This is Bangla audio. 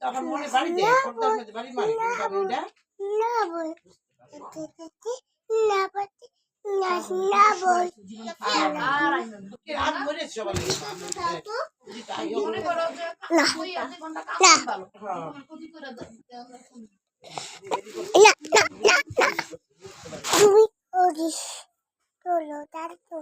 আমার মনে বাড়িতে পর্দার মধ্যে বাড়ি মারি কিন্তু আমি এটা আজ মরে সবাই তুমি করিস তোলো তার তো